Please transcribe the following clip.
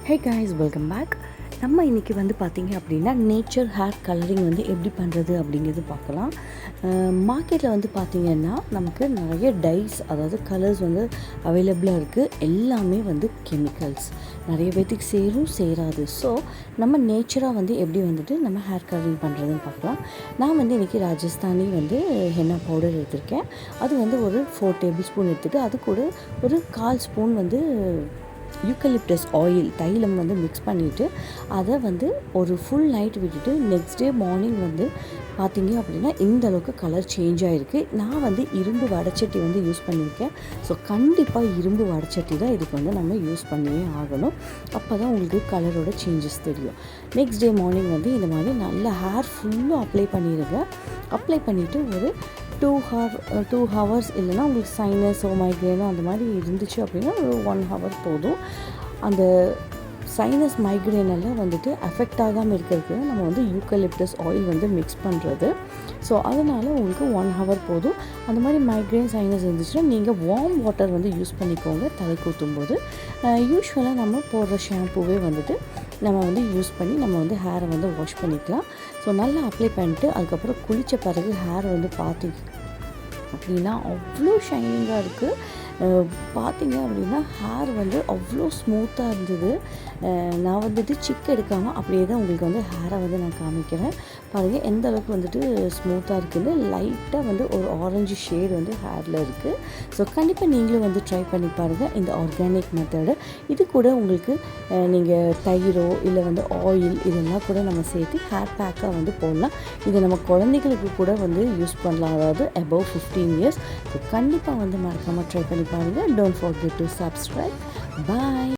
Hey guys, welcome back. நம்ம இன்றைக்கி வந்து பார்த்திங்க அப்படின்னா நேச்சர் ஹேர் கலரிங் வந்து எப்படி பண்ணுறது அப்படிங்கிறது பார்க்கலாம். மார்க்கெட்டில் வந்து பார்த்திங்கன்னா நமக்கு நிறைய டைஸ், அதாவது கலர்ஸ் வந்து அவைலபிளாக இருக்குது. எல்லாமே வந்து கெமிக்கல்ஸ், நிறைய பேர்த்துக்கு சேரும் சேராது. ஸோ நம்ம நேச்சராக வந்து எப்படி வந்துட்டு நம்ம ஹேர் கலரிங் பண்ணுறதுன்னு பார்க்கலாம். நான் வந்து இன்றைக்கி ராஜஸ்தானி வந்து ஹென்னா பவுடர் எடுத்திருக்கேன். அது வந்து ஒரு 4 டேபிள் ஸ்பூன் எடுத்துகிட்டு அது கூட ஒரு 1/4 ஸ்பூன் வந்து யூக்கலிப்டஸ் ஆயில் தைலம் வந்து மிக்ஸ் பண்ணிவிட்டு அதை வந்து ஒரு ஃபுல் நைட் விட்டுட்டு நெக்ஸ்ட் டே மார்னிங் வந்து பார்த்திங்க அப்படின்னா இந்த அளவுக்கு கலர் சேஞ்ச் ஆகிருக்கு. நான் வந்து இரும்பு வடைச்சட்டி வந்து யூஸ் பண்ணியிருக்கேன். ஸோ கண்டிப்பாக இரும்பு வடைச்சட்டி தான் இதுக்கு வந்து நம்ம யூஸ் பண்ணியே ஆகணும். அப்போ தான் உங்களுக்கு கலரோட சேஞ்சஸ் தெரியும். நெக்ஸ்ட் டே மார்னிங் வந்து இந்த மாதிரி நல்லா ஹேர் ஃபுல்லாக அப்ளை பண்ணிடுங்க. அப்ளை பண்ணிவிட்டு ஒரு 2 ஹவர்ஸ் இல்லைனா உங்களுக்கு சைனஸோ மைக்ரேனோ அந்த மாதிரி இருந்துச்சு அப்படின்னா ஒரு 1 ஹவர் போதும். அந்த சைனஸ் மைக்ரேனெல்லாம் வந்துட்டு அஃபெக்ட் ஆகாமல் இருக்கிறதுக்கு நம்ம வந்து யூக்கலிப்டஸ் ஆயில் வந்து மிக்ஸ் பண்ணுறது. ஸோ அதனால் உங்களுக்கு 1 ஹவர் போதும். அந்த மாதிரி மைக்ரேன் சைனஸ் இருந்துச்சுன்னா நீங்கள் வார்ம் வாட்டர் வந்து யூஸ் பண்ணிக்கோங்க தலை ஊற்றும்போது. யூஸ்வலாக நம்ம போடுற ஷாம்புவே வந்துட்டு நம்ம வந்து யூஸ் பண்ணி நம்ம வந்து ஹேரை வந்து வாஷ் பண்ணிக்கலாம். ஸோ நல்லா அப்ளை பண்ணிட்டு அதுக்கப்புறம் குளித்த பிறகு ஹேர் வந்து பார்த்திங்க அப்படின்னா அவ்வளோ ஷைனிங்காக இருக்குது. பார்த்திங்க அப்படின்னா ஹேர் வந்து அவ்வளோ ஸ்மூத்தாக இருந்தது. நான் வந்துட்டு சிக் எடுக்காமல் அப்படியே தான் உங்களுக்கு வந்து ஹேரை வந்து நான் காமிக்கிறேன். பாருங்கள் எந்த அளவுக்கு வந்துட்டு ஸ்மூத்தாக இருக்குதுன்னு. லைட்டாக வந்து ஒரு ஆரஞ்சு ஷேடு வந்து ஹேரில் இருக்குது. ஸோ கண்டிப்பாக நீங்களும் வந்து ட்ரை பண்ணி பாருங்கள் இந்த ஆர்கானிக் மெத்தடு. இது கூட உங்களுக்கு நீங்கள் தயிரோ இல்லை வந்து ஆயில் இதெல்லாம் கூட நம்ம சேர்த்து ஹேர் பேக்காக வந்து போடலாம். இதை நம்ம குழந்தைகளுக்கு கூட வந்து யூஸ் பண்ணலாம், அதாவது above 15 years. ஸோ கண்டிப்பாக வந்து மறக்காமல் ட்ரை பண்ணி பாருங்கள். Don't forget to subscribe. Bye.